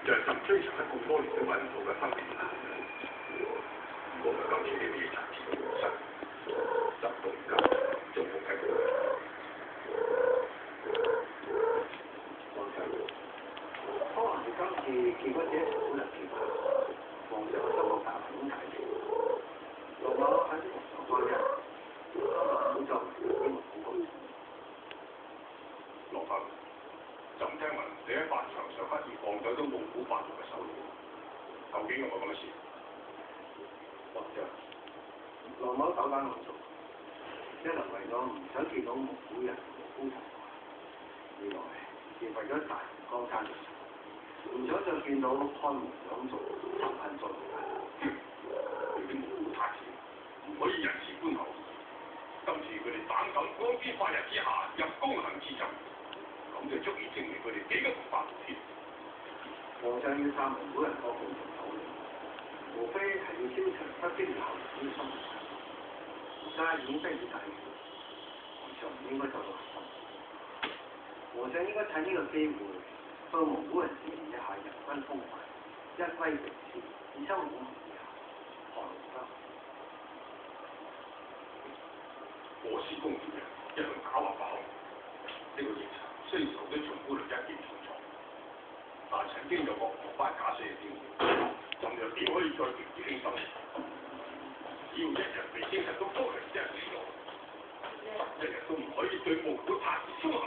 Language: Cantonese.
就係曾追查咗咁多年都揾唔到嘅分別啦。如果唔係今次呢啲嘢查知道過身，執到而家仲冇睇到。皇上，可能係今次結果者好能結果，皇上嘅心目大咁解決。羅馬喺皇上嗰日，好就好。羅伯，朕聽聞你喺法場上刻意放走咗蒙古法王嘅首領，究竟有冇咁嘅事？皇上，羅某手板我做，一來為咗唔想見到蒙古人同高層，二來亦為咗大明江山，唔想再見到開門長做仇恨作亂。你啲蒙古太子唔可以人事觀後，今次佢哋膽敢光天化日之下入宮行刺朕，咁就足以證明佢哋幾咁不法無天。皇上要殺蒙古人各部族首領，無非係要消除不經校園之心。而家已經得以解決，皇上唔應該走到行動。皇上應該趁呢個機會向蒙古人展現一下人均風範，一威並施，以收蒙古以下，何樂不為？我司公主人一向狡猾不堪，呢個刑查雖受咗長官一劍重創，但曾經有過荷花假死嘅經驗，朕又點可以再掉以輕心？只要一日被證實到多人一人死咗，一日都唔可以對蒙古太子鬆懈。